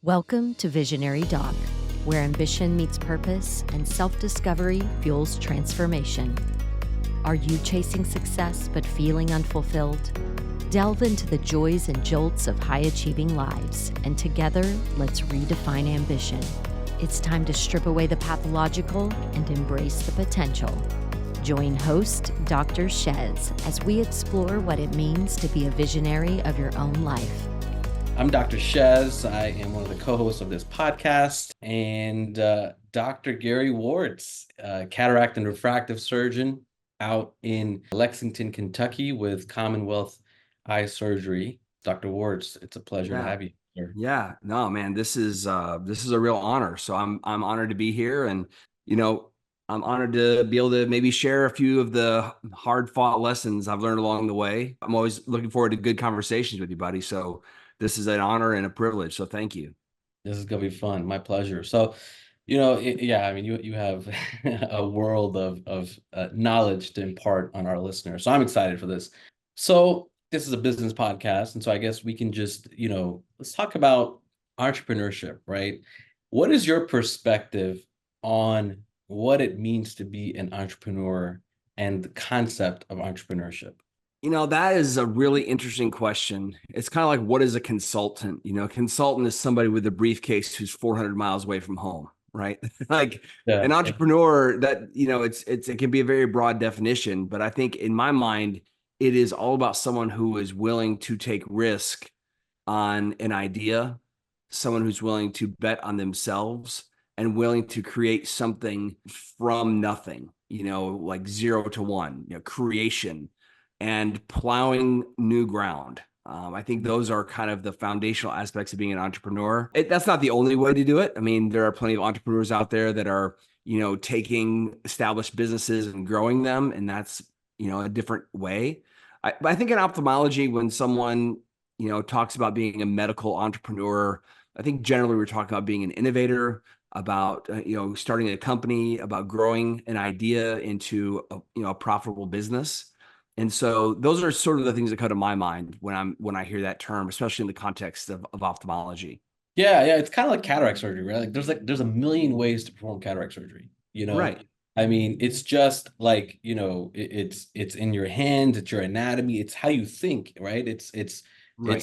Welcome to Visionary Doc, where ambition meets purpose and self-discovery fuels transformation. Are you chasing success but feeling unfulfilled? Delve into the joys and jolts of high-achieving lives, and together, let's redefine ambition. It's time to strip away the pathological and embrace the potential. Join host Dr. Shez as we explore what it means to be a visionary of your own life. I'm Dr. Shez. I am one of the co-hosts of this podcast, and Dr. Gary Wortz, cataract and refractive surgeon out in Lexington, Kentucky with Commonwealth Eye Surgery. Dr. Wortz, it's a pleasure to have you here. Yeah, no, man, this is a real honor. So I'm honored to be here, and I'm honored to be able to maybe share a few of the hard-fought lessons I've learned along the way. I'm always looking forward to good conversations with you, buddy. So this is an honor and a privilege. So thank you. This is gonna be fun. My pleasure. So, you have a world of knowledge to impart on our listeners. So I'm excited for this. So this is a business podcast, and so I guess we can just, let's talk about entrepreneurship, right? What is your perspective on what it means to be an entrepreneur and the concept of entrepreneurship? That is a really interesting question. It's kind of like, what is a consultant? A consultant is somebody with a briefcase who's 400 miles away from home, right? An entrepreneur, that, it can be a very broad definition, but I think in my mind, it is all about someone who is willing to take risk on an idea, someone who's willing to bet on themselves and willing to create something from nothing, like 0 to 1, creation and plowing new ground. I think those are kind of the foundational aspects of being an entrepreneur. That's not the only way to do it. I mean, there are plenty of entrepreneurs out there that are, taking established businesses and growing them, and that's, a different way. I think in ophthalmology, when someone, talks about being a medical entrepreneur, I think generally we're talking about being an innovator, about, starting a company, about growing an idea into a profitable business. And so those are sort of the things that come to my mind when I hear that term, especially in the context of ophthalmology. Yeah, it's kind of like cataract surgery, right? There's a million ways to perform cataract surgery, Right. I mean, it's just like, it's in your hands, it's your anatomy, it's how you think, right? It's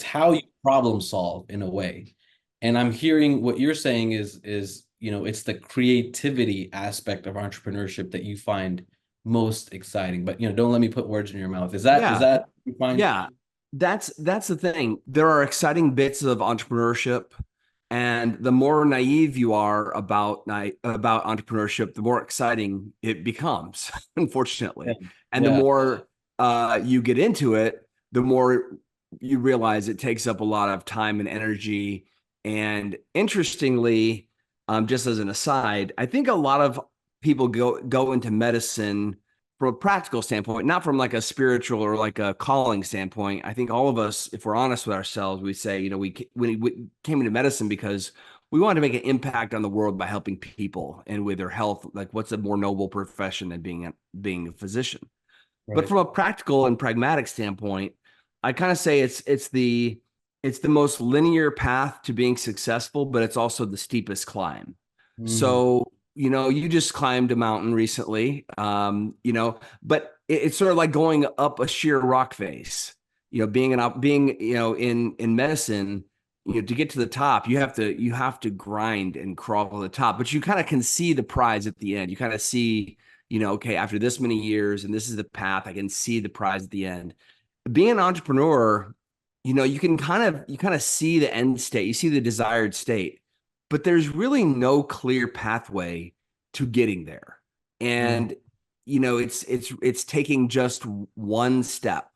how you problem solve in a way. And I'm hearing what you're saying is it's the creativity aspect of entrepreneurship that you find most exciting. But don't let me put words in your mouth. Is that you find? Yeah, that's the thing. There are exciting bits of entrepreneurship, and the more naive you are about entrepreneurship, the more exciting it becomes, unfortunately. And the more you get into it, the more you realize it takes up a lot of time and energy. And interestingly, just as an aside, I think a lot of people go into medicine from a practical standpoint, not from like a spiritual or like a calling standpoint. I think all of us, if we're honest with ourselves, we say, we came into medicine because we wanted to make an impact on the world by helping people and with their health. Like, what's a more noble profession than being a physician? Right. But from a practical and pragmatic standpoint, I kind of say it's the most linear path to being successful, but it's also the steepest climb. So you just climbed a mountain recently, but it's sort of like going up a sheer rock face. Being in medicine, to get to the top, you have to grind and crawl to the top. But you kind of can see the prize at the end. You kind of see, okay, after this many years, and this is the path, I can see the prize at the end. Being an entrepreneur, you kind of see the end state. You see the desired state. But there's really no clear pathway to getting there. And, it's taking just one step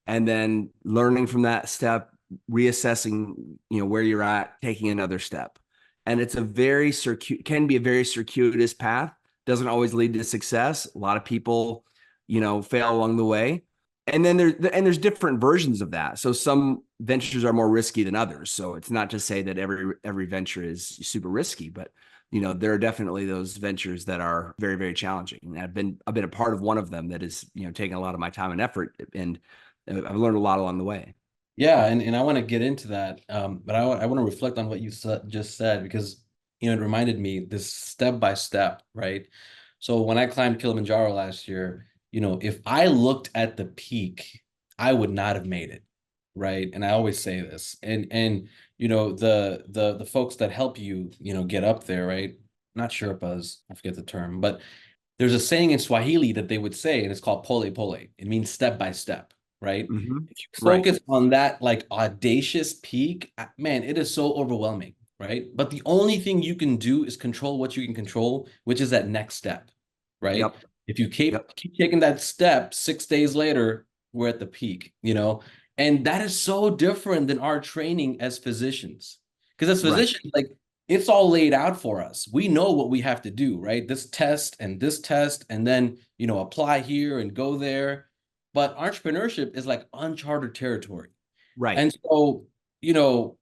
and then learning from that step, reassessing, where you're at, taking another step. And it's can be a very circuitous path. Doesn't always lead to success. A lot of people, fail along the way. And then there's different versions of that. So some ventures are more risky than others. So it's not to say that every venture is super risky, but there are definitely those ventures that are very, very challenging. And I've been a part of one of them that is, taking a lot of my time and effort, and I've learned a lot along the way. Yeah, and I want to get into that, but I want to reflect on what you just said, because it reminded me this step by step, right? So when I climbed Kilimanjaro last year, if I looked at the peak, I would not have made it, right? And I always say this, and the folks that help you, get up there, right? Not Sherpas, I forget the term, but there's a saying in Swahili that they would say, and it's called pole pole. It means step by step, right? Hmm. If you Right. focus on that like audacious peak, man, it is so overwhelming, right? But the only thing you can do is control what you can control, which is that next step, right? Yep. If you keep Yep. keep taking that step, 6 days later, we're at the peak. And that is so different than our training as physicians. Because as Right. physicians, like it's all laid out for us. We know what we have to do, right? This test, and then, apply here and go there. But entrepreneurship is like uncharted territory. Right. And so, you know,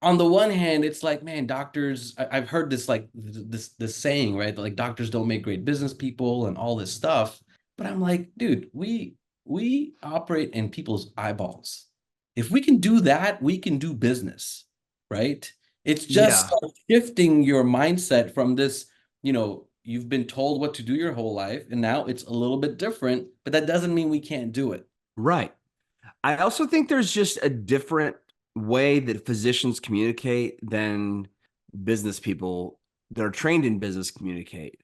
on the one hand, it's like, man, doctors, I've heard this like this saying, right? Like doctors don't make great business people and all this stuff. But I'm like, dude, we operate in people's eyeballs. If we can do that, we can do business, right? It's just Yeah. shifting your mindset from this, you've been told what to do your whole life, and now it's a little bit different, but that doesn't mean we can't do it. Right. I also think there's just a different way that physicians communicate than business people that are trained in business communicate.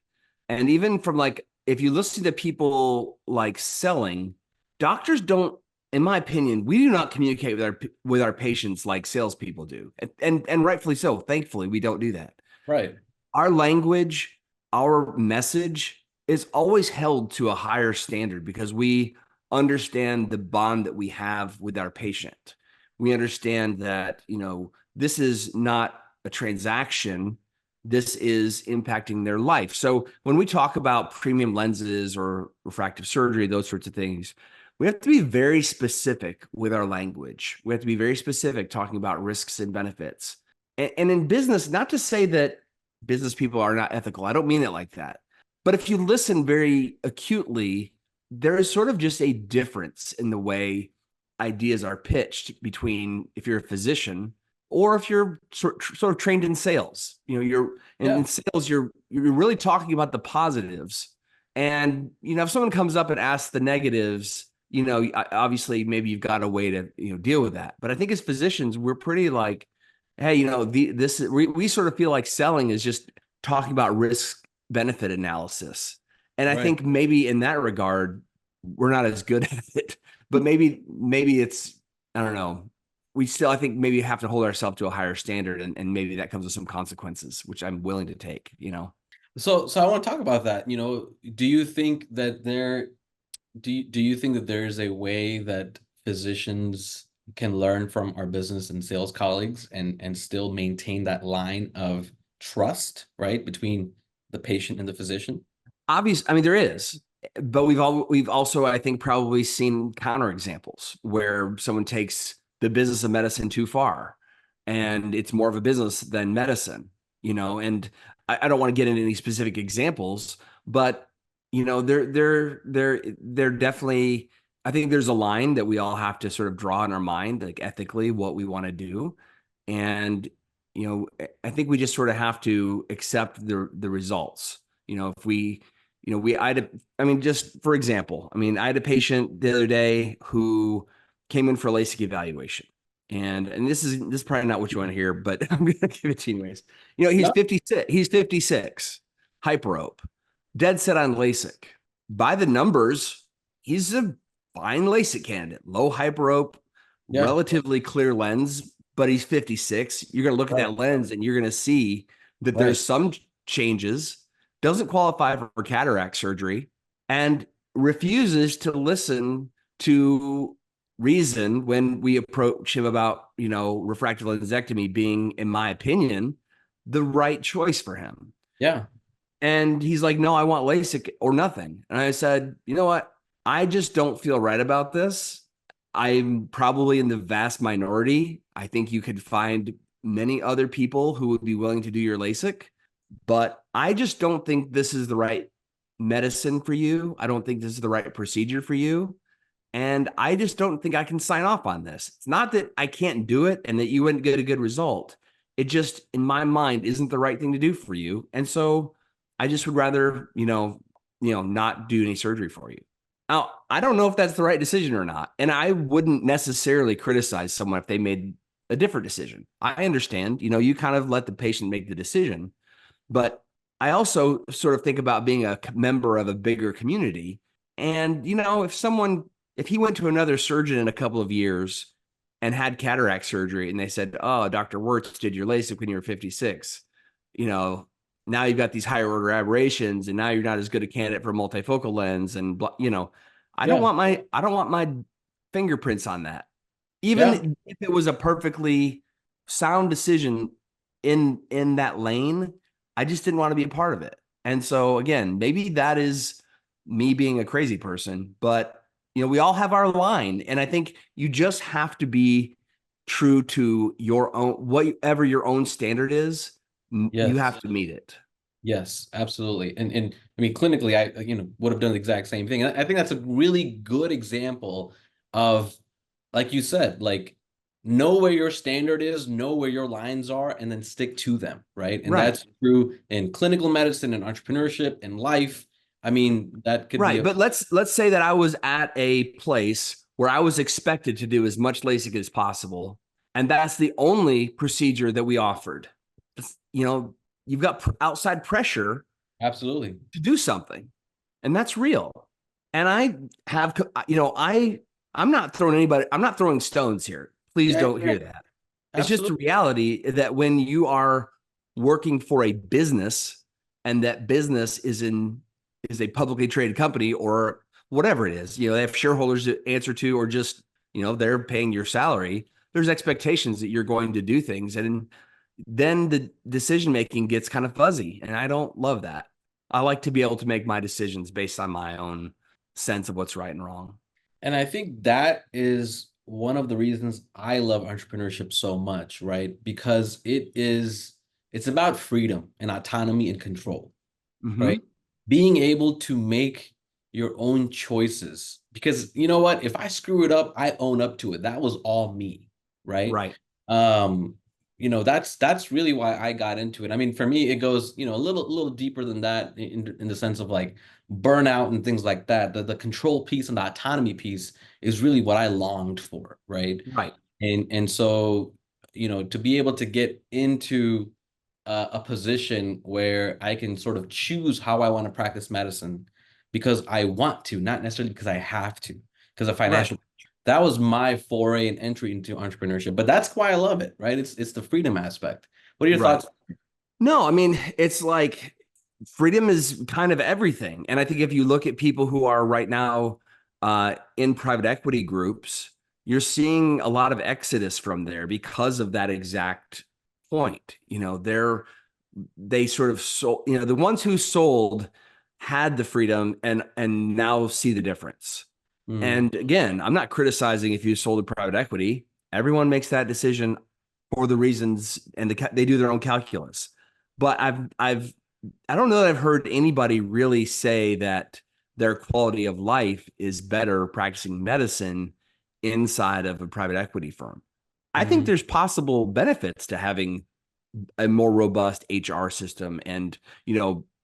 And even from like, if you listen to people like selling, doctors don't, in my opinion, we do not communicate with our patients like salespeople do, and rightfully so. Thankfully, we don't do that. Right. Our language, our message is always held to a higher standard because we understand the bond that we have with our patient. We understand that, this is not a transaction. This is impacting their life. So when we talk about premium lenses or refractive surgery, those sorts of things, we have to be very specific with our language. We have to be very specific talking about risks and benefits. And in business, not to say that business people are not ethical. I don't mean it like that. But if you listen very acutely, there is sort of just a difference in the way ideas are pitched between if you're a physician or if you're sort of trained in sales. You're in Yeah. sales, you're really talking about the positives. And if someone comes up and asks the negatives, obviously maybe you've got a way to deal with that. But I think as physicians, we're pretty like, hey, we sort of feel like selling is just talking about risk benefit analysis. And I Right. think maybe in that regard, we're not as good at it. But maybe it's, I don't know. We still, I think, maybe have to hold ourselves to a higher standard, and maybe that comes with some consequences, which I'm willing to take. So I want to talk about that. Do you think that do you think that there's a way that physicians can learn from our business and sales colleagues and still maintain that line of trust, right, between the patient and the physician? Obvious. I mean, there is, but we've also, I think, probably seen counterexamples where someone takes the business of medicine too far, and it's more of a business than medicine. And I don't want to get into any specific examples, but they're definitely. I think there's a line that we all have to sort of draw in our mind, like ethically, what we want to do, and I think we just sort of have to accept the results. If we I had I mean, just for example, I had a patient the other day who came in for a LASIK evaluation. And this is probably not what you want to hear, but I'm going to give it to you anyways. He's No. 56. He's 56, hyperope, dead set on LASIK. By the numbers, he's a fine LASIK candidate, low hyperope, Yeah. relatively clear lens, but he's 56. You're going to look at Right. that lens and you're going to see that there's Right. some changes, doesn't qualify for cataract surgery, and refuses to listen to reason when we approach him about, refractive lensectomy being, in my opinion, the right choice for him. Yeah. And he's like, no, I want LASIK or nothing. And I said, you know what? I just don't feel right about this. I'm probably in the vast minority. I think you could find many other people who would be willing to do your LASIK, but I just don't think this is the right medicine for you. I don't think this is the right procedure for you. And I just don't think I can sign off on this. It's not that I can't do it and that you wouldn't get a good result. It just, in my mind, isn't the right thing to do for you. And so I just would rather, not do any surgery for you. Now, I don't know if that's the right decision or not. And I wouldn't necessarily criticize someone if they made a different decision. I understand, you kind of let the patient make the decision. But I also sort of think about being a member of a bigger community. And, if he went to another surgeon in a couple of years and had cataract surgery and they said, oh, Dr. Wortz did your LASIK when you were 56, now you've got these higher order aberrations and now you're not as good a candidate for a multifocal lens. And, I don't want my fingerprints on that. Even if it was a perfectly sound decision in that lane, I just didn't want to be a part of it. And so again, maybe that is me being a crazy person, but we all have our line. And I think you just have to be true to your own, whatever your own standard is, you have to meet it. Yes, absolutely. And I mean, clinically, I, would have done the exact same thing. And I think that's a really good example of, like you said, like, know where your standard is, know where your lines are, and then stick to them, right? And that's true in clinical medicine and entrepreneurship and life. I mean, that could be but let's say that I was at a place where I was expected to do as much LASIK as possible, and that's the only procedure that we offered. You've got outside pressure, absolutely, to do something, and that's real. And I have, I'm not throwing stones here. Please don't hear that. It's just a reality that when you are working for a business and that business is a publicly traded company or whatever it is, they have shareholders to answer to, or just, they're paying your salary. There's expectations that you're going to do things. And then the decision-making gets kind of fuzzy. And I don't love that. I like to be able to make my decisions based on my own sense of what's right and wrong. And I think that is one of the reasons I love entrepreneurship so much, right? Because it's about freedom and autonomy and control, right? Being able to make your own choices, because you know what? If I screw it up, I own up to it. That was all me, right? Right. That's really why I got into it. I mean, for me, it goes, a little deeper than that in the sense of like burnout and things like that. The control piece and the autonomy piece is really what I longed for, right? Right. And so, to be able to get into a position where I can sort of choose how I want to practice medicine because I want to, not necessarily because I have to, because of financial. Right. That was my foray and entry into entrepreneurship, but that's why I love it, right? It's the freedom aspect. What are your thoughts? No, I mean, it's like freedom is kind of everything. And I think if you look at people who are right now in private equity groups, you're seeing a lot of exodus from there because of that exact point. They sort of sold, the ones who sold had the freedom and now see the difference. And again, I'm not criticizing if you sold to private equity. Everyone makes that decision for the reasons, and they do their own calculus. But I don't know that I've heard anybody really say that their quality of life is better practicing medicine inside of a private equity firm. I think there's possible benefits to having a more robust HR system and,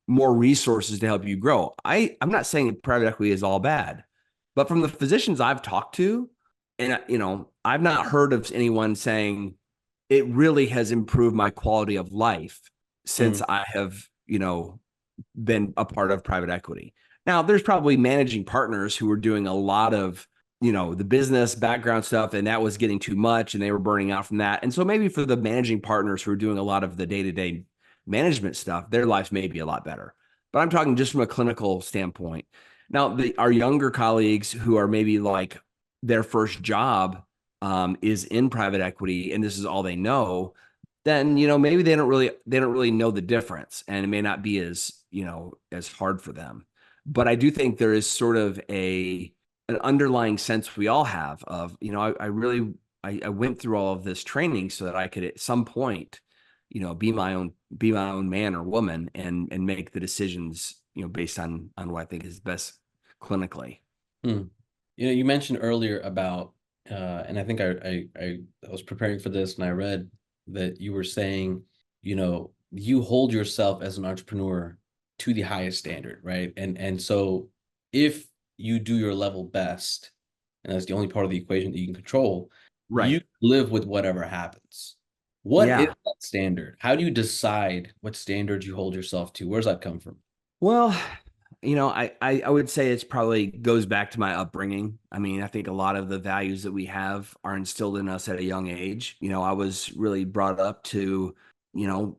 more resources to help you grow. I'm not saying private equity is all bad. But from the physicians I've talked to, and, I've not heard of anyone saying it really has improved my quality of life since I have, been a part of private equity. Now, there's probably managing partners who were doing a lot of, the business background stuff, and that was getting too much and they were burning out from that. And so maybe for the managing partners who are doing a lot of the day-to-day management stuff, their lives may be a lot better. But I'm talking just from a clinical standpoint. Now, our younger colleagues who are maybe like their first job is in private equity, and this is all they know, then maybe they don't really know the difference, and it may not be as as hard for them. But I do think there is sort of an underlying sense we all have of I went through all of this training so that I could at some point be my own man or woman and make the decisions based on what I think is best clinically. You mentioned earlier about, and I think I was preparing for this and I read that you were saying, you hold yourself as an entrepreneur to the highest standard, right? And so if you do your level best, and that's the only part of the equation that you can control, Right. you live with whatever happens. What is Yeah. that standard? How do you decide what standard you hold yourself to? Where's that come from? Well, I would say it's probably goes back to my upbringing. I mean, I think a lot of the values that we have are instilled in us at a young age. I was really brought up to, you know,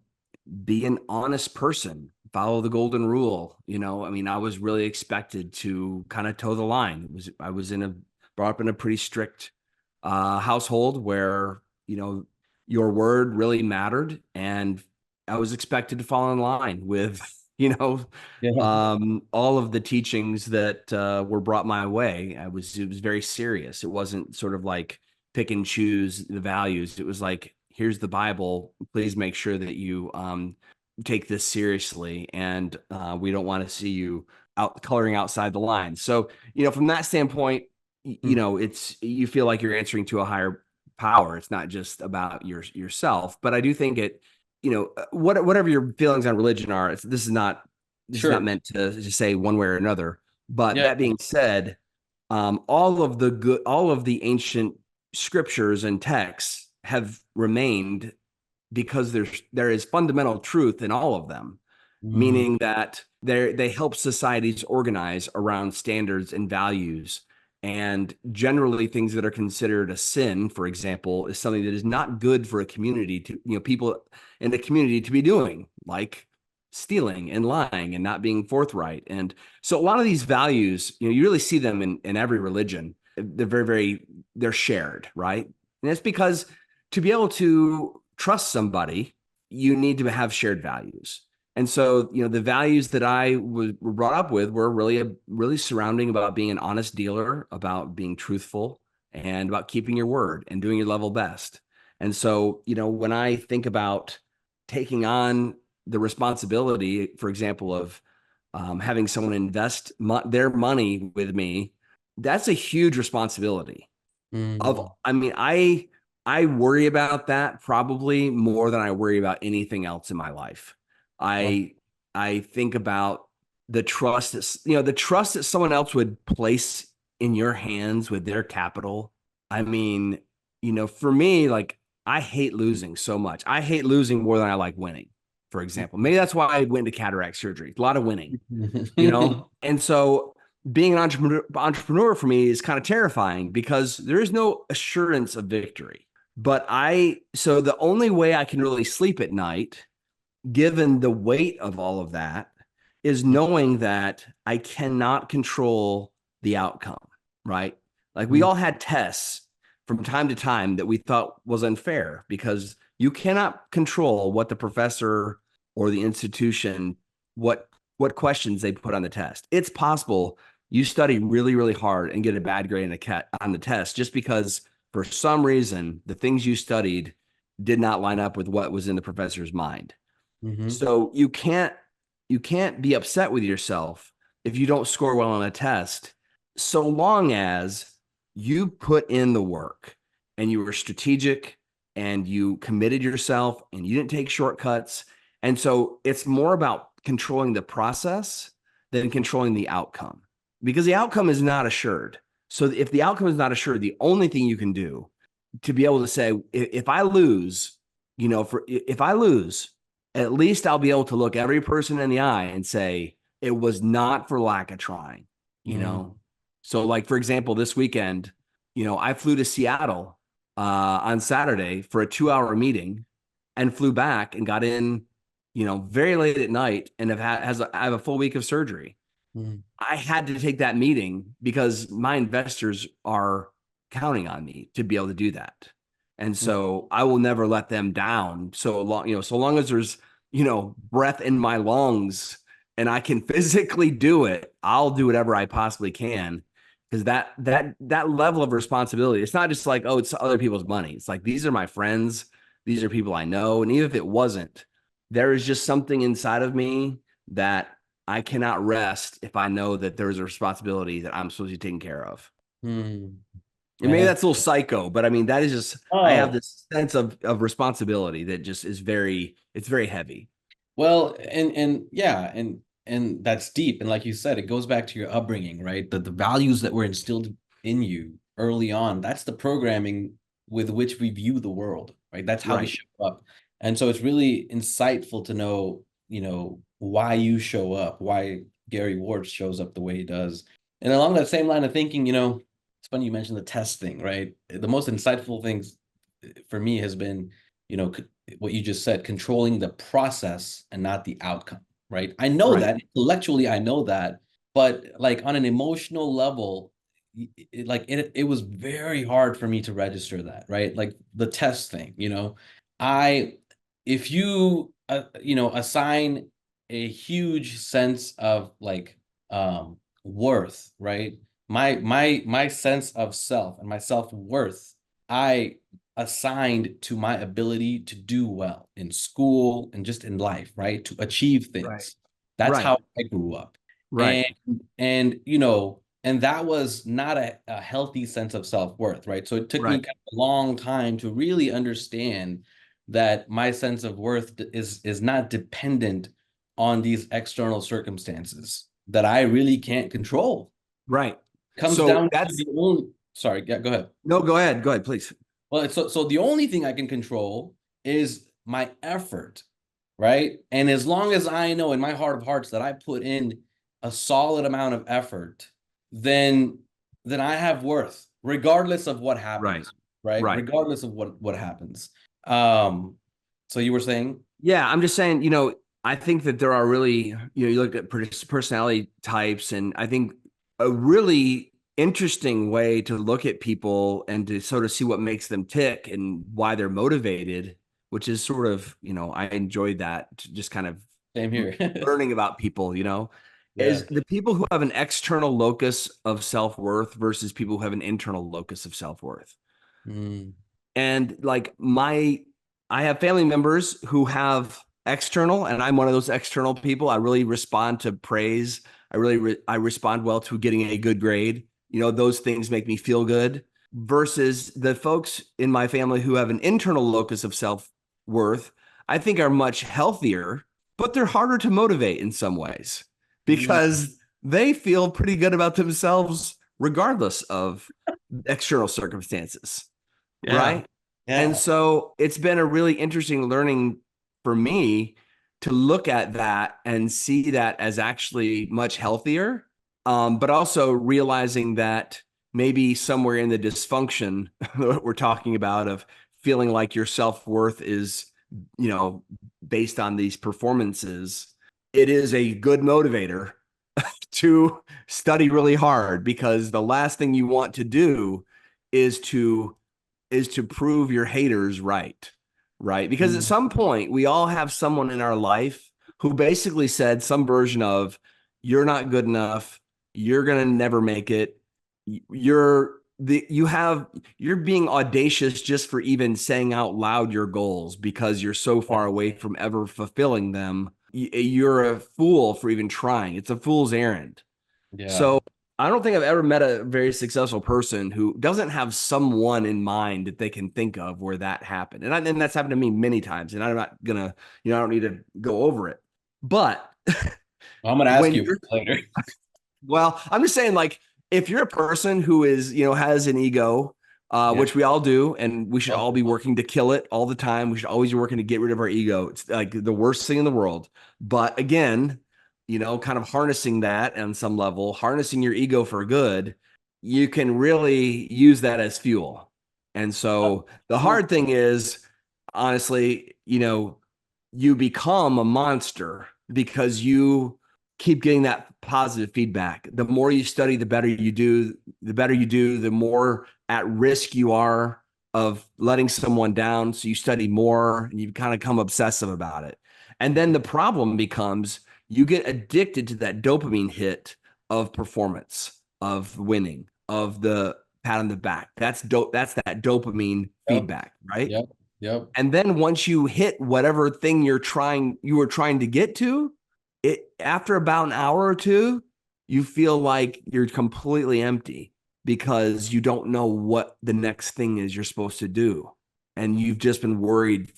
be an honest person, follow the golden rule. I mean, I was really expected to kind of toe the line. I was brought up in a pretty strict household where, your word really mattered, and I was expected to fall in line with, you know, Yeah. all of the teachings that were brought my way. It was very serious. It wasn't sort of like pick and choose the values. It was like, here's the Bible. Please make sure that you take this seriously, and we don't want to see you out coloring outside the line. So, from that standpoint, you feel like you're answering to a higher power. It's not just about yourself, but I do think whatever your feelings on religion are, this is not Sure. meant to say one way or another. But Yeah. that being said, all of the ancient scriptures and texts have remained because there is fundamental truth in all of them, Mm, meaning that they help societies organize around standards and values. And generally, things that are considered a sin, for example, is something that is not good for a community to, people in the community to be doing, like stealing and lying and not being forthright. And so a lot of these values, you really see them in every religion. They're they're shared, right? And it's because to be able to trust somebody, you need to have shared values. And so, the values that I was brought up with were really surrounding about being an honest dealer, about being truthful, and about keeping your word and doing your level best. And so, when I think about taking on the responsibility, for example, of having someone invest their money with me, that's a huge responsibility. mm, I mean, I worry about that probably more than I worry about anything else in my life. well, I I think about the trust that someone else would place in your hands with their capital. I mean, for me, like, I hate losing so much. I hate losing more than I like winning, for example. Maybe that's why I went to cataract surgery. A lot of winning, And so being an entrepreneur for me is kind of terrifying because there is no assurance of victory. So the only way I can really sleep at night, given the weight of all of that, is knowing that I cannot control the outcome, right? Like, we Mm, all had tests from time to time that we thought was unfair because you cannot control what the professor or the institution, what questions they put on the test. It's possible you study really, really hard and get a bad grade on the test just because for some reason the things you studied did not line up with what was in the professor's mind. mhm. So you can't be upset with yourself if you don't score well on a test, so long as you put in the work and you were strategic and you committed yourself and you didn't take shortcuts. And so it's more about controlling the process than controlling the outcome, because the outcome is not assured. So if the outcome is not assured, the only thing you can do to be able to say, if I lose, if I lose, at least I'll be able to look every person in the eye and say, it was not for lack of trying, you Mm, know? So, like, for example, this weekend, I flew to Seattle on Saturday for a 2-hour meeting and flew back and got in, very late at night, and I have a full week of surgery. mm, I had to take that meeting because my investors are counting on me to be able to do that. And mm. so I will never let them down. So long as there's, breath in my lungs and I can physically do it, I'll do whatever I possibly can. Because that level of responsibility, it's not just like, oh, it's other people's money. It's like, these are my friends, these are people I know. And even if it wasn't, there is just something inside of me that I cannot rest if I know that there's a responsibility that I'm supposed to be taking care of. Hmm. And Man, maybe that's a little psycho, but I mean, that is just, I have oh, this sense of responsibility that just is it's very heavy. well, and yeah, and that's deep. And like you said, it goes back to your upbringing, right? The values that were instilled in you early on, that's the programming with which we view the world, right? That's how we Right. show up. And so it's really insightful to know, why you show up, why Gary Wortz shows up the way he does. And along that same line of thinking, it's funny you mentioned the test thing, right? The most insightful things for me has been, what you just said, controlling the process and not the outcome, right? I know Right. that intellectually, I know that, but like on an emotional level, it was very hard for me to register that, right? Like the test thing, I if you assign a huge sense of like worth, right? My sense of self and my self-worth, I assigned to my ability to do well in school and just in life, right? To achieve Right. things. That's Right. how I grew up. Right. And and that was not a healthy sense of self-worth, right? So it took me Right. kind of a long time to really understand that my sense of worth is not dependent on these external circumstances that I really can't control. Right. Comes So down to that's, the only, sorry, yeah, go ahead. no, go ahead. Go ahead, please. Well, so the only thing I can control is my effort, right? And as long as I know in my heart of hearts that I put in a solid amount of effort, then I have worth, regardless of what Right. happens, right? Right. Regardless of what happens. Um, so you were saying? Yeah, I'm just saying, I think that there are really, you look at personality types, and I think a really interesting way to look at people and to sort of see what makes them tick and why they're motivated, which is sort of, I enjoyed that, just kind of Same here. learning about people, Yeah. is the people who have an external locus of self-worth versus people who have an internal locus of self-worth. Mm, And like I have family members who have external, and I'm one of those external people. I really respond to praise. I respond well to getting a good grade. Those things make me feel good. Versus the folks in my family who have an internal locus of self-worth, I think are much healthier, but they're harder to motivate in some ways mm, because they feel pretty good about themselves regardless of external circumstances. yeah. Right. And Yeah. so it's been a really interesting learning for me to look at that and see that as actually much healthier. But also realizing that maybe somewhere in the dysfunction that we're talking about of feeling like your self-worth is, based on these performances, it is a good motivator to study really hard, because the last thing you want to do is to prove your haters right. Right. Because at Mm, some point, we all have someone in our life who basically said some version of, you're not good enough. You're going to never make it. You're being audacious just for even saying out loud your goals because you're so far away from ever fulfilling them. You're a fool for even trying. It's a fool's errand. yeah. So I don't think I've ever met a very successful person who doesn't have someone in mind that they can think of where that happened. And that's happened to me many times. And I'm not gonna, I don't need to go over it. But I'm gonna ask when you you're, later. well, I'm just saying, like, if you're a person who is, has an ego, Yeah. which we all do, and we should Oh, all be working to kill it all the time. We should always be working to get rid of our ego. It's like the worst thing in the world. But again, kind of harnessing that on some level, harnessing your ego for good, you can really use that as fuel. And so the well, hard thing is, honestly, you become a monster because you keep getting that positive feedback. The more you study, the better you do, the more at risk you are of letting someone down. So you study more and you kind of become obsessive about it. And then the problem becomes you get addicted to that dopamine hit of performance, of winning, of the pat on the back. That's dope. That's that dopamine yep, feedback, right? yep, yep. And then once you hit whatever thing you were trying to get to, it after about an hour or two, you feel like you're completely empty because you don't know what the next thing is you're supposed to do. And you've just been worried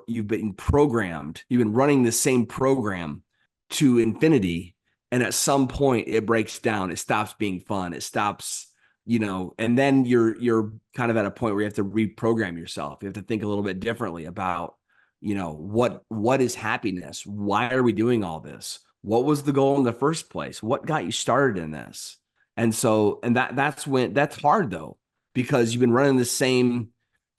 you've been programmed, you've been running the same program to infinity. And at some point it breaks down, it stops being fun, it stops, and then you're kind of at a point where you have to reprogram yourself. You have to think a little bit differently about, what is happiness? Why are we doing all this? What was the goal in the first place? What got you started in this? And so, that's hard though, because you've been running the same,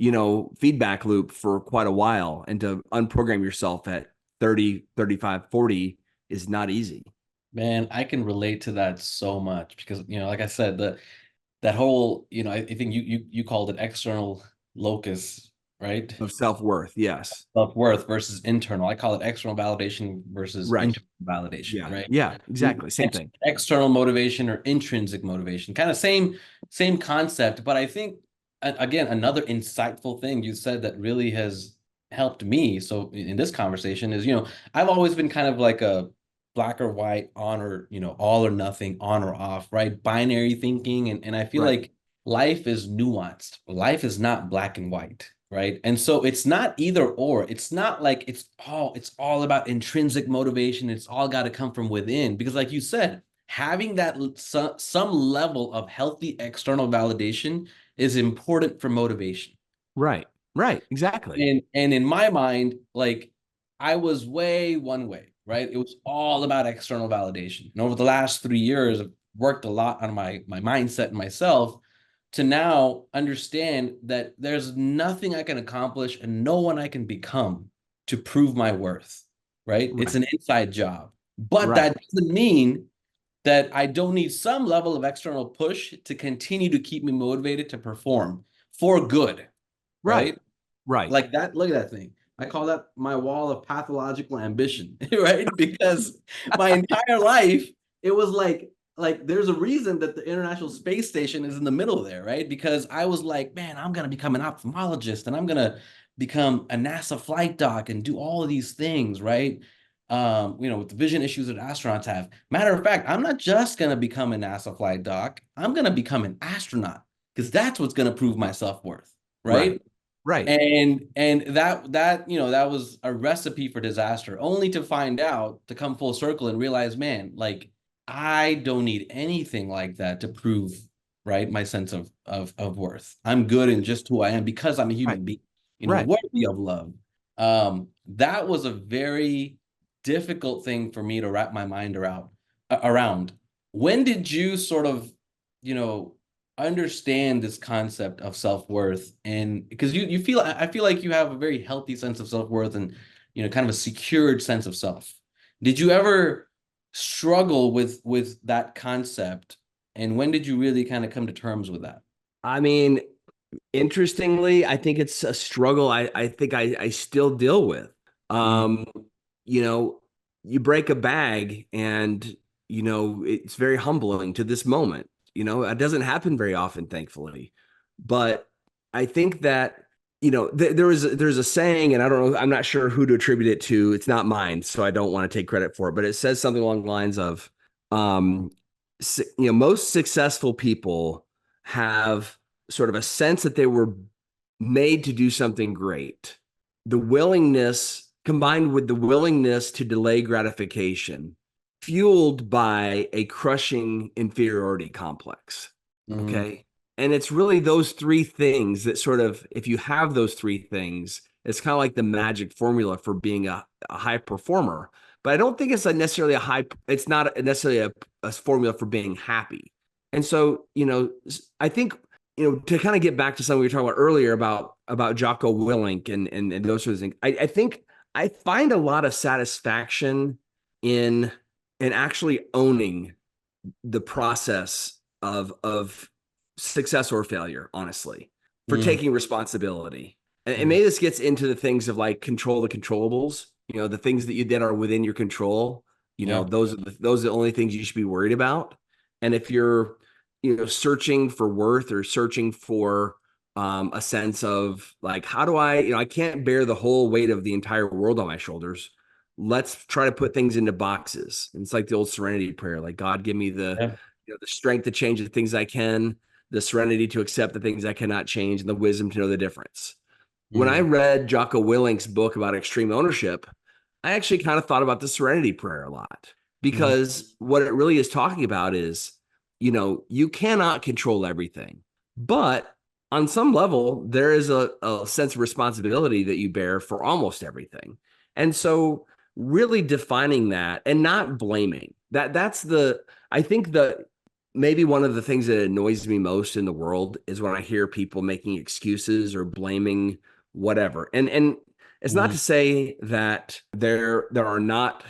feedback loop for quite a while, and to unprogram yourself at 30, 35, 40 is not easy. Man, I can relate to that so much because, like I said, that whole, I think you called it external locus, right? Of self-worth. Yes. Self-worth versus internal. I call it external validation versus Right. internal validation, Yeah. right? Yeah, exactly. Same thing. External motivation or intrinsic motivation, kind of same concept. But I think, again, another insightful thing you said that really has helped me. So in this conversation is, I've always been kind of like a black or white, on or, all or nothing, on or off, right? Binary thinking. And I feel Right. like life is nuanced. Life is not black and white, right? And so it's not either or. It's not like it's all about intrinsic motivation. It's all got to come from within, because like you said, having that some level of healthy external validation is important for motivation. Right. Right. Exactly. And in my mind, like, I was way one way, right? It was all about external validation. And over the last 3 years, I've worked a lot on my mindset and myself to now understand that there's nothing I can accomplish and no one I can become to prove my worth, right? It's an inside job. But that doesn't mean that I don't need some level of external push to continue to keep me motivated to perform for good, right? Right. Like that, look at that thing. I call that my wall of pathological ambition, right? Because my entire life, it was like there's a reason that the International Space Station is in the middle there, right? Because I was like, man, I'm going to become an ophthalmologist and I'm going to become a NASA flight doc and do all of these things, right? With the vision issues that astronauts have. Matter of fact, I'm not just going to become a NASA flight doc. I'm going to become an astronaut, because that's what's going to prove my self-worth, right? Right. And that was a recipe for disaster, only to find out, to come full circle and realize, man, like, I don't need anything like that to prove, right, my sense of worth. I'm good in just who I am because I'm a human being, worthy of love. That was a very difficult thing for me to wrap my mind around. When did you sort of, understand this concept of self-worth? And because I feel like you have a very healthy sense of self-worth and, kind of a secured sense of self. Did you ever struggle with that concept? And when did you really kind of come to terms with that? I mean, interestingly, I think it's a struggle I think I still deal with. You break a bag and, it's very humbling to this moment. It doesn't happen very often, thankfully. But I think that, there's a saying, and I don't know, I'm not sure who to attribute it to. It's not mine, so I don't want to take credit for it, but it says something along the lines of, most successful people have sort of a sense that they were made to do something great. The willingness, combined with the willingness to delay gratification, fueled by a crushing inferiority complex. Okay. And it's really those three things that sort of, if you have those three things, it's kind of like the magic formula for being a high performer. But I don't think it's necessarily it's not necessarily a formula for being happy. And so, I think, to kind of get back to something we were talking about earlier about Jocko Willink and those sorts of things, I think I find a lot of satisfaction in actually owning the process of success or failure, honestly, for taking responsibility. And maybe this gets into the things of like control the controllables, the things that are within your control, those are the only things you should be worried about. And if you're, searching for worth or searching for a sense of like, how do I can't bear the whole weight of the entire world on my shoulders. Let's try to put things into boxes. And it's like the old serenity prayer, like, God, give me the strength to change the things I can, the serenity to accept the things I cannot change, and the wisdom to know the difference. When I Mm. read Jocko Willink's book about extreme ownership, I actually kind of thought about the serenity prayer a lot, Mhm. because what it really is talking about is, you cannot control everything, but on some level, there is a sense of responsibility that you bear for almost everything. And so really defining that and not blaming I think that maybe one of the things that annoys me most in the world is when I hear people making excuses or blaming whatever. And it's not Mhm. to say that there are not,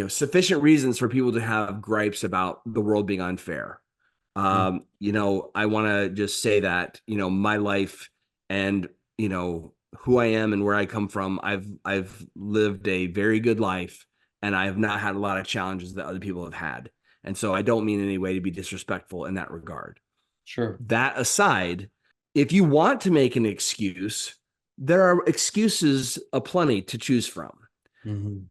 sufficient reasons for people to have gripes about the world being unfair. Mhm. I want to just say that, my life and, who I am and where I come from, I've lived a very good life, and I have not had a lot of challenges that other people have had. And so I don't mean in any way to be disrespectful in that regard. Sure. That aside, if you want to make an excuse, there are excuses aplenty to choose from. Mhm.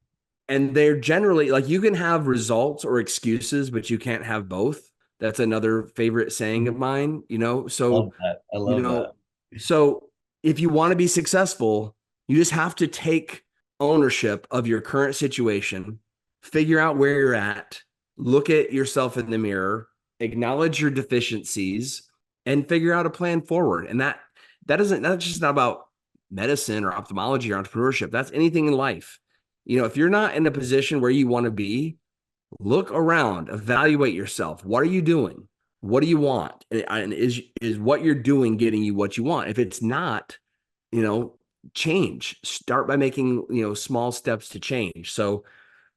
And they're generally like, you can have results or excuses, but you can't have both. That's another favorite saying of mine, Love that. I you love that. know, so if you want to be successful, you just have to take ownership of your current situation, figure out where you're at, look at yourself in the mirror, acknowledge your deficiencies, and figure out a plan forward. And that's just not about medicine or ophthalmology or entrepreneurship. That's anything in life. If you're not in a position where you want to be, look around, evaluate yourself. What are you doing? What do you want? And is what you're doing getting you what you want? If it's not, you know, change. Start by making, small steps to change. So,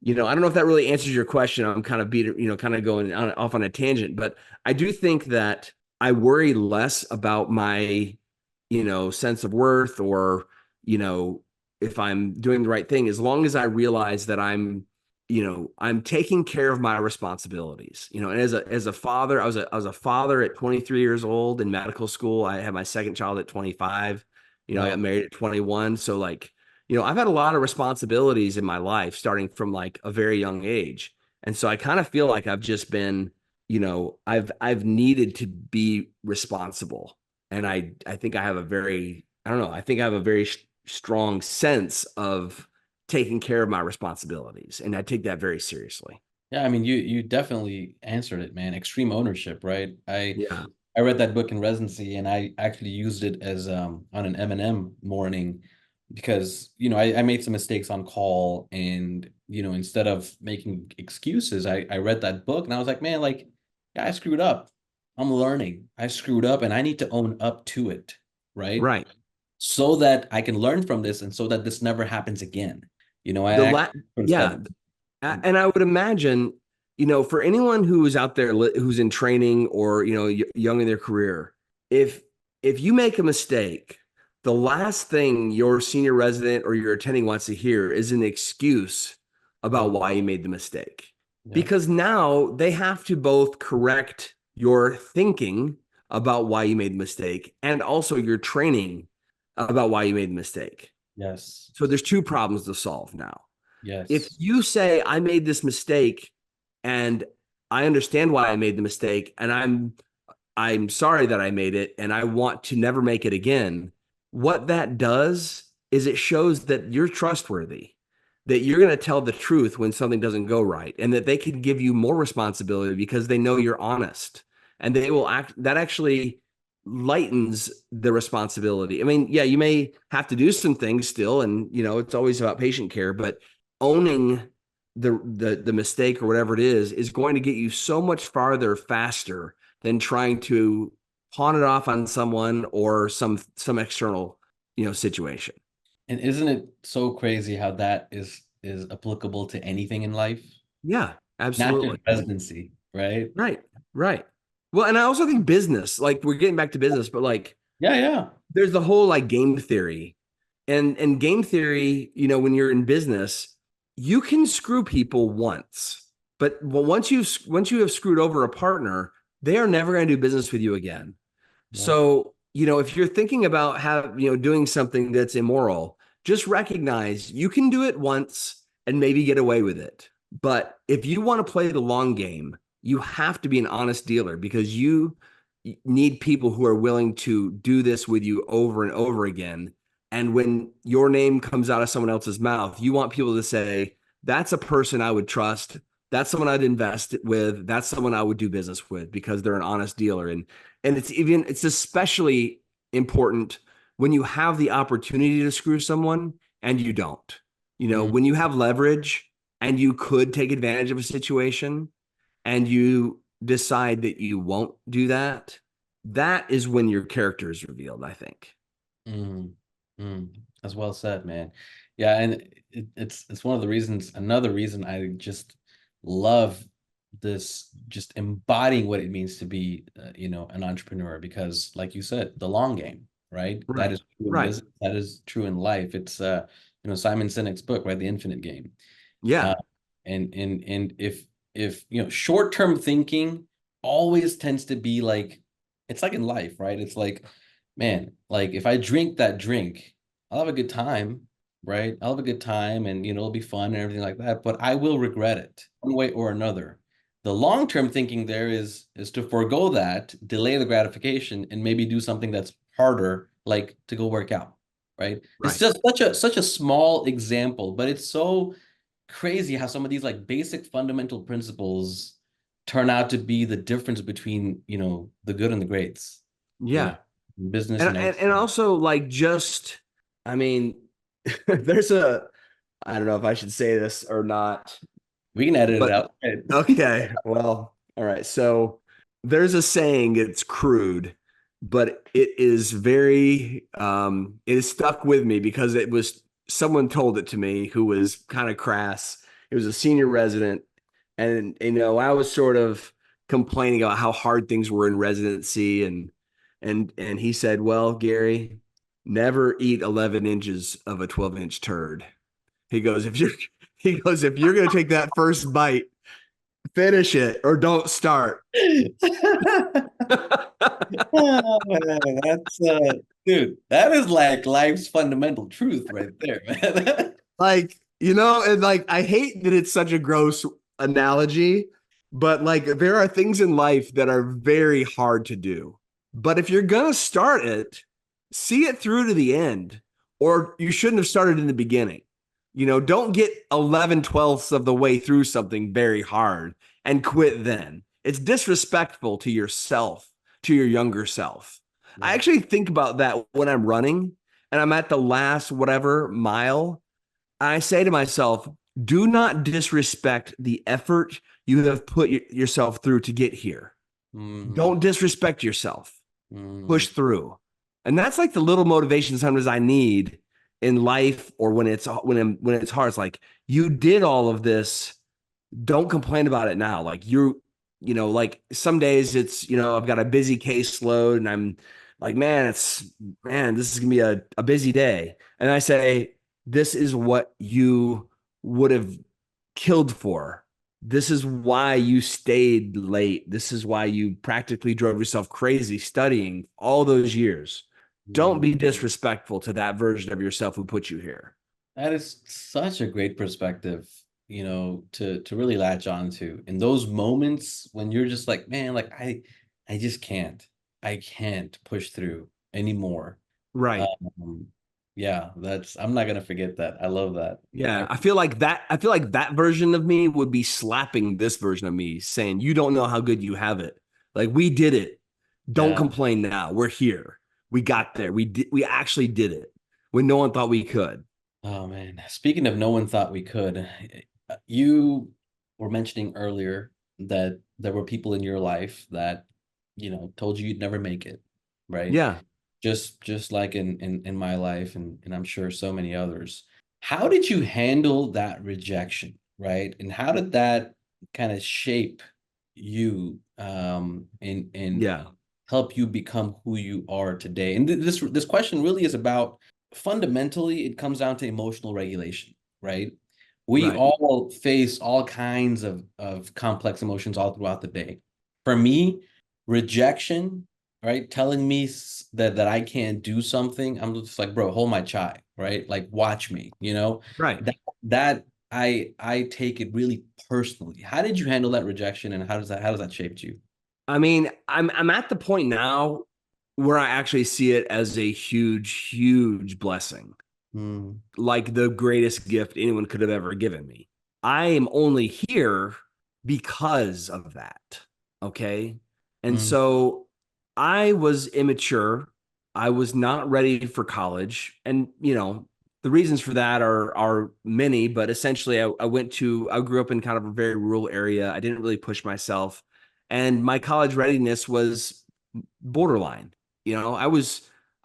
I don't know if that really answers your question. I'm kind of kind of going off on a tangent, but I do think that I worry less about my, sense of worth, or, you know, if I'm doing the right thing, as long as I realize that I'm taking care of my responsibilities. And as a father, I was a father at 23 years old in medical school. I had my second child at 25. I got Wow. married at 21. So like, I've had a lot of responsibilities in my life starting from like a very young age. And so I kind of feel like I've just been, I've needed to be responsible. And I think I have a very, I don't know, I think I have a very strong sense of taking care of my responsibilities. And I take that very seriously. Yeah, I mean, you definitely answered it, man. Extreme ownership, right? Yeah. I read that book in residency, and I actually used it as on an M&M morning, because I made some mistakes on call, and instead of making excuses, I read that book and I was like, man, like, yeah, I screwed up. I'm learning. I screwed up, and I need to own up to it, right? Right. So that I can learn from this, and so that this never happens again. I The actually la said, yeah. And I would imagine, for anyone who is out there who's in training or, young in their career, if you make a mistake, the last thing your senior resident or your attending wants to hear is an excuse about why you made the mistake. yeah, Because now they have to both correct your thinking about why you made the mistake and also your training about why you made the mistake. yes, So there's two problems to solve now. If yes. you say, I made this mistake and I understand why I made the mistake, and I'm sorry that I made it and I want to never make it again, what that does is it shows that you're trustworthy, that you're going to tell the truth when something doesn't go right, and that they can give you more responsibility because they know you're honest, and they will act. That actually lightens the responsibility. I mean, yeah, you may have to do some things still, and it's always about patient care, but owning the mistake or whatever it is going to get you so much farther faster than trying to pawn it off on someone or some external situation. And isn't it so crazy how that is applicable to anything in life, Yeah, not just absolutely. residency, right? Right, right. Well, and I also think business, like we're getting back to business, but like Yeah, yeah. there's the whole like game theory. And game theory, when you're in business, you can screw people once. But once you have screwed over a partner, they are never going to do business with you again. Yeah. So, if you're thinking about doing something that's immoral, just recognize you can do it once and maybe get away with it. But if you want to play the long game, you have to be an honest dealer, because need people who are willing to do this with you over and over again. And when your name comes out of someone else's mouth, you want people to say, that's a person I would trust. That's someone I'd invest with. That's someone I would do business with because they're an honest dealer. And it's especially important when you have the opportunity to screw someone and you don't. When you have leverage and you could take advantage of a situation and you decide that you won't do that, that is when your character is revealed, I think. Mm, That's well said, man. Yeah, and it's one of the reasons, another reason I just love this, just embodying what it means to be, an entrepreneur, because like you said, the long game, right? That is true in business. That is true in life. It's, Simon Sinek's book, right? The Infinite Game. Yeah. And if short-term thinking always tends to be like, it's like in life, right? It's like, man, like if I drink that drink, I'll have a good time, right? I'll have a good time and, it'll be fun and everything like that, but I will regret it one way or another. The long-term thinking there is to forego that, delay the gratification, and maybe do something that's harder, like to go work out, right? It's just such a small example, but it's so crazy how some of these like basic fundamental principles turn out to be the difference between, the good and the greats. Yeah. Business and also like just, I mean, there's I don't know if I should say this or not. We can edit it out. Okay. Well, all right. So there's a saying, it's crude, but it is very, it is stuck with me because someone told it to me who was kind of crass. It was a senior resident. And, I was sort of complaining about how hard things were in residency. And he said, well, Gary, never eat 11 inches of a 12-inch turd. He goes, if you're going to take that first bite, finish it or don't start. Oh, man, that's dude, that is like life's fundamental truth right there, man. And like I hate that it's such a gross analogy, but like there are things in life that are very hard to do. But if you're going to start it, see it through to the end, or you shouldn't have started in the beginning. Don't get 11/12 of the way through something very hard and quit then. It's disrespectful to yourself, to your younger self. Yeah. I actually think about that when I'm running and I'm at the last whatever mile. I say to myself, do not disrespect the effort you have put yourself through to get here. Don't disrespect yourself. Push through. And that's like the little motivation sometimes I need in life, or when it's hard. It's like, you did all of this. Don't complain about it now. Like like some days it's, I've got a busy caseload and I'm like, this is gonna be a busy day. And I say, this is what you would have killed for. This is why you stayed late. This is why you practically drove yourself crazy studying all those years. Don't be disrespectful to that version of yourself who put you here. That is such a great perspective, to really latch on to in those moments when you're just like, man, like I just can't push through anymore. Right. Yeah, I'm not gonna forget that. I love that. Yeah, I feel like that version of me would be slapping this version of me, saying, "You don't know how good you have it. Like, we did it. Don't complain now. We're here. We got there. We actually did it when no one thought we could." Oh man, speaking of no one thought we could, you were mentioning earlier that there were people in your life that, told you you'd never make it, right? Yeah. Just like in my life and I'm sure so many others. How did you handle that rejection, right? And how did that kind of shape you and help you become who you are today? And this question really is about, fundamentally, it comes down to emotional regulation, right? We all face all kinds of complex emotions all throughout the day. For me, rejection, right, telling me that I can't do something, I'm just like, bro, hold my chai, right? Like, watch me, Right. That I take it really personally. How did you handle that rejection, and how does that shape you? I mean, I'm at the point now where I actually see it as a huge, huge blessing, Mm, like the greatest gift anyone could have ever given me. I am only here because of that. Okay. And mm, so I was immature. I was not ready for college. And, the reasons for that are many, but essentially I grew up in kind of a very rural area. I didn't really push myself. And my college readiness was borderline.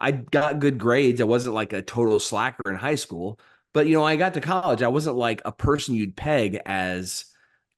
I got good grades. I wasn't like a total slacker in high school, but I got to college. I wasn't like a person you'd peg as,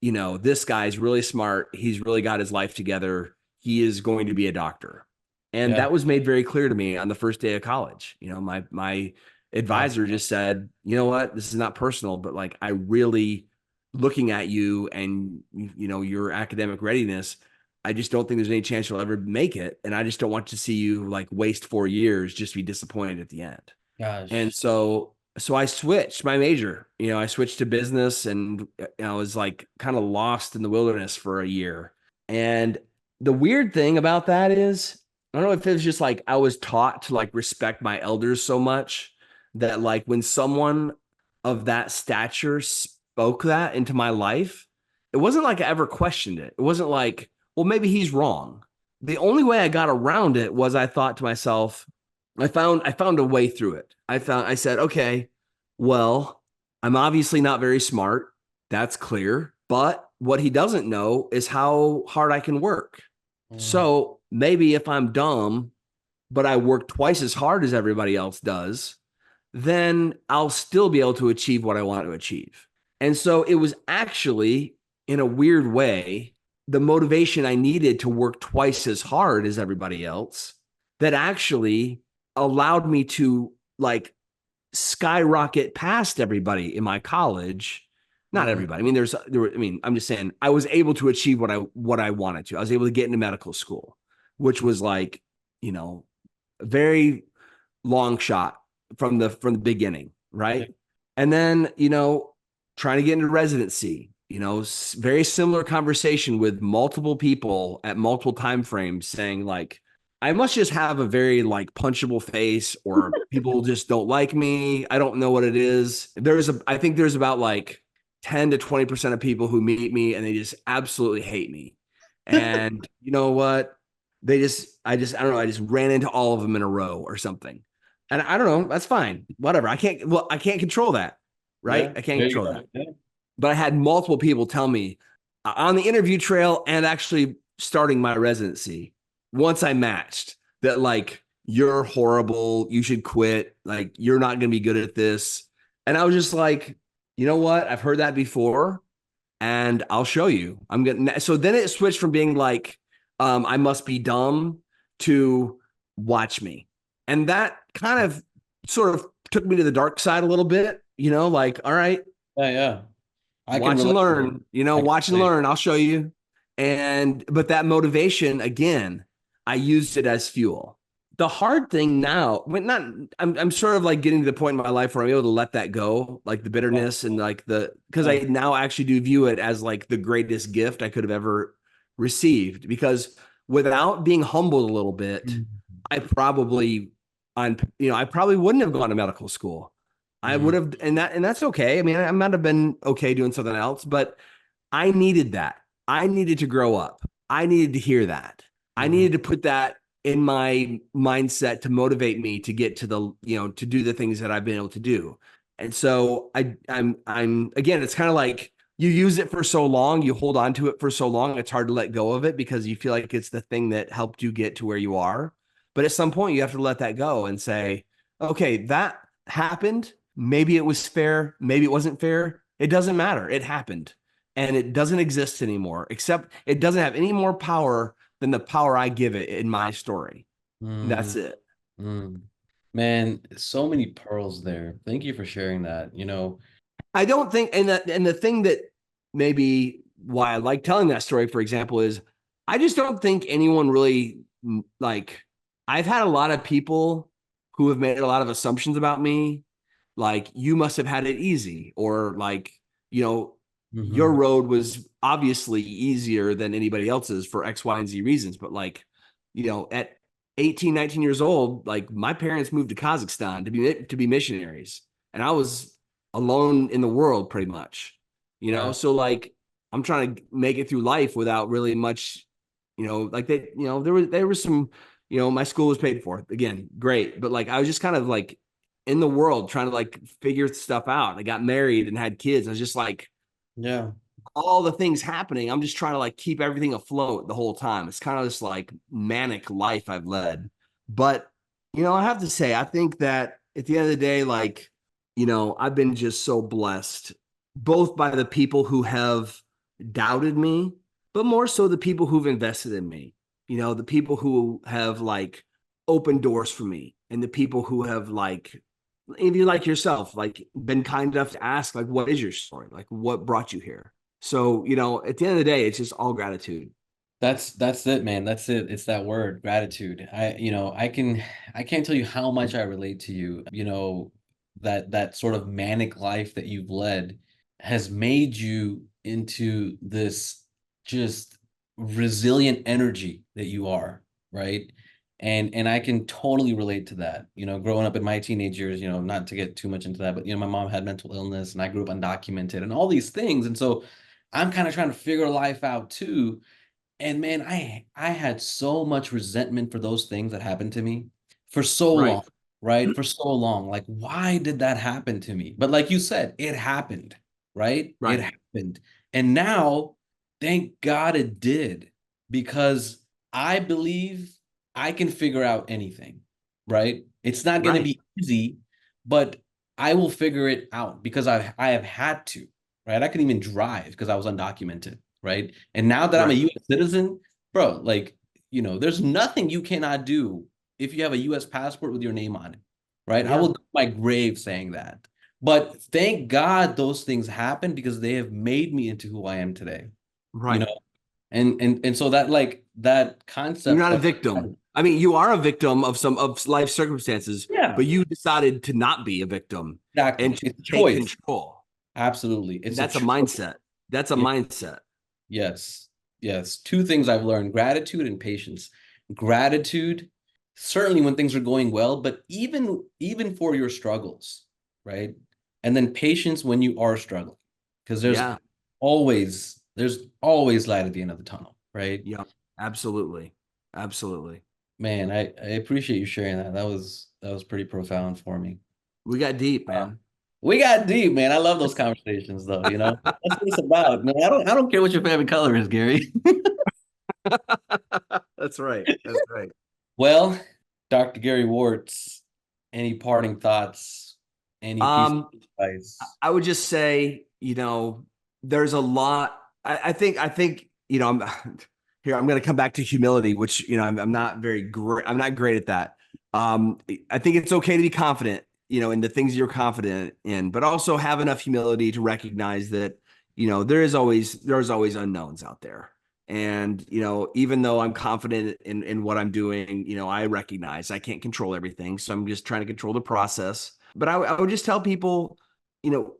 this guy's really smart. He's really got his life together. He is going to be a doctor. And yeah, that was made very clear to me on the first day of college. My yeah, advisor just said, you know what, this is not personal, but like I really looking at you and your academic readiness, I just don't think there's any chance you'll ever make it. And I just don't want to see you like waste 4 years, just be disappointed at the end. And gosh, so I switched my major. I switched to business, and I was like kind of lost in the wilderness for a year. And the weird thing about that is, I don't know if it was just like I was taught to like respect my elders so much that like when someone of that stature spoke that into my life, it wasn't like I ever questioned it. It wasn't like, well, maybe he's wrong. The only way I got around it was I thought to myself, I found a way through it. I said, okay, well, I'm obviously not very smart. That's clear. But what he doesn't know is how hard I can work. mm, So maybe if I'm dumb, but I work twice as hard as everybody else does, then I'll still be able to achieve what I want to achieve. And so it was actually, in a weird way, the motivation I needed to work twice as hard as everybody else that actually allowed me to like skyrocket past everybody in my college. Not mm, everybody. I mean, I'm just saying I was able to achieve what I wanted to. I was able to get into medical school, which was like, a very long shot from the beginning, yeah, right? And then, trying to get into residency, very similar conversation with multiple people at multiple time frames saying like, I must just have a very like punchable face, or people just don't like me. I don't know what it is. I think there's about like 10 to 20% of people who meet me and they just absolutely hate me. And you know what? I don't know. I just ran into all of them in a row or something. And I don't know. That's fine. Whatever. I can't control that. Right. yeah, I can't there you control go. that. Yeah. But I had multiple people tell me on the interview trail and actually starting my residency, once I matched, that like, you're horrible. You should quit. Like, you're not going to be good at this. And I was just like, you know what? I've heard that before, and I'll show you. So then it switched from being like, I must be dumb, to watch me. And that kind of sort of took me to the dark side a little bit, like, all right, Yeah, yeah. I can watch and relate to that. learn, I can watch and relate. learn. I'll show you. But that motivation, again, I used it as fuel. The hard thing now, when not, I'm sort of like getting to the point in my life where I'm able to let that go, like the Yeah, bitterness and like because I yeah. now actually do view it as like the greatest gift I could have ever received. Because without being humbled a little bit, Mm, I probably, I probably wouldn't have gone to medical school. I would mm, have, and that's okay. I mean, I might have been okay doing something else, but I needed that. I needed to grow up. I needed to hear that. I mhm. needed to put that in my mindset to motivate me to get to to do the things that I've been able to do. And so I'm again, it's kind of like you use it for so long, you hold on to it for so long, it's hard to let go of it because you feel like it's the thing that helped you get to where you are. But at some point, you have to let that go and say, okay, that happened. Maybe it was fair. Maybe it wasn't fair. It doesn't matter. It happened and it doesn't exist anymore, except it doesn't have any more power than the power I give it in my story. Mm, That's it. mm. Man, so many pearls there. Thank you for sharing that. I don't think, and the thing that maybe why I like telling that story, for example, is I just don't think anyone really like, I've had a lot of people who have made a lot of assumptions about me. Like, you must have had it easy, or like, you know, Your road was obviously easier than anybody else's for X, Y, and Z reasons. But like, at 18, 19 years old, like my parents moved to Kazakhstan to be missionaries. And I was alone in the world pretty much, Yeah. So like I'm trying to make it through life without really much, like there was some, my school was paid for. Again, great. But like I was just kind of like in the world trying to like figure stuff out. I got married and had kids. I was just like, Yeah. all the things happening. I'm just trying to like keep everything afloat the whole time. It's kind of this like manic life I've led. But, I have to say, I think that at the end of the day, like, I've been just so blessed, both by the people who have doubted me, but more so the people who've invested in me, the people who have like opened doors for me, and the people who have like, if you like yourself, like been kind enough to ask, like, what is your story? Like, what brought you here? So, at the end of the day, it's just all gratitude. That's it, man. That's it. It's that word, gratitude. I can't tell you how much I relate to you. That sort of manic life that you've led has made you into this just resilient energy that you are, right? And I can totally relate to that. Growing up in my teenage years, not to get too much into that, but my mom had mental illness and I grew up undocumented and all these things. And so I'm kind of trying to figure life out too. And man, I had so much resentment for those things that happened to me for so Right. long, right? For so long. Like, why did that happen to me? But like you said, it happened, right? It Right. happened. And now, thank God it did, because I believe I can figure out anything, right? It's not going to Right. be easy, but I will figure it out because I have had to, right? I couldn't even drive because I was undocumented, right? And now that I'm a Right. US citizen, bro, like, there's nothing you cannot do if you have a US passport with your name on it, right? I Yeah. will go to my grave saying that. But thank God those things happened because they have made me into who I am today, you Right. know? And so that like that You're concept not a of, victim. I mean, you are a victim of some of life circumstances, yeah, but you decided to not be a victim and exactly. to It's a take choice. control. Absolutely. And It's a that's a choice. mindset. That's a Yeah. mindset. Yes. Yes. Two things I've learned: gratitude and patience. Gratitude, certainly when things are going well, but even for your struggles, right? And then patience when you are struggling. Because Yeah. there's always light at the end of the tunnel, right? Yeah. Absolutely. Absolutely. Man, I appreciate you sharing that. That was pretty profound for me. We got deep, Uh, man. we got deep, man. I love those conversations though, you know. That's what it's about. Man, I don't care what your favorite color is, Gary. That's right. That's right. Well, Dr. Gary Wortz, any parting thoughts? Any piece Um, of advice? I would just say, there's a lot. I think, I'm here. I'm going to come back to humility, which, I'm not very great. I'm not great at that. I think it's okay to be confident, in the things you're confident in, but also have enough humility to recognize that, there's always unknowns out there. And, even though I'm confident in what I'm doing, I recognize I can't control everything. So I'm just trying to control the process. But I would just tell people, you know,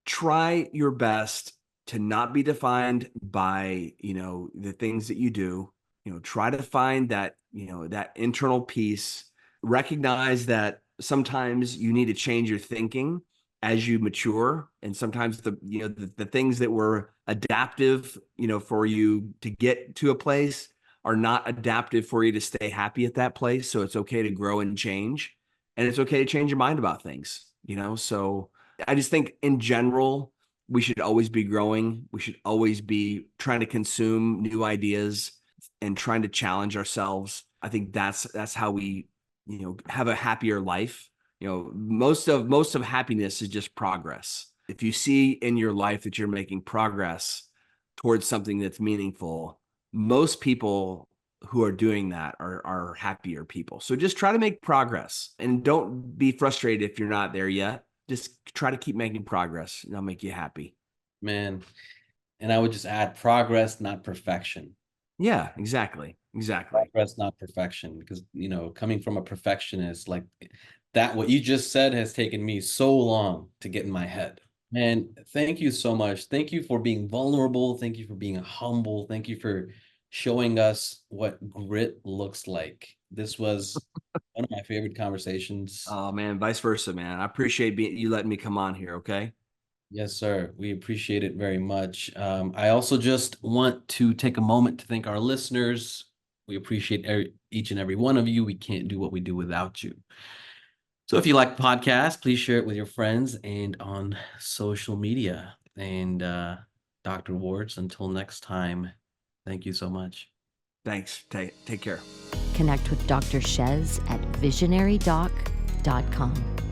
try your best to not be defined by, the things that you do. Try to find that, that internal peace. Recognize that sometimes you need to change your thinking as you mature. And sometimes the things that were adaptive, for you to get to a place are not adaptive for you to stay happy at that place. So it's okay to grow and change. And it's okay to change your mind about things, So I just think in general, we should always be growing. We should always be trying to consume new ideas and trying to challenge ourselves. I think that's how we, have a happier life. Most of happiness is just progress. If you see in your life that you're making progress towards something that's meaningful, most people who are doing that are happier people. So just try to make progress and don't be frustrated if you're not there yet. Just try to keep making progress and that'll make you happy. Man, and I would just add progress, not perfection. Yeah, exactly. Exactly. Progress, not perfection. Because, coming from a perfectionist, like that, what you just said has taken me so long to get in my head, Man, thank you so much. Thank you for being vulnerable. Thank you for being humble. Thank you for showing us what grit looks like. This was one of my favorite conversations. Oh man, vice versa, man. I appreciate you letting me come on here. Okay. Yes, sir. We appreciate it very much. I also just want to take a moment to thank our listeners. We appreciate each and every one of you. We can't do what we do without you. So if you like the podcast, please share it with your friends and on social media. And Dr. Wortz, until next time, thank you so much. Thanks. Take care. Connect with Dr. Shez at visionarydoc.com.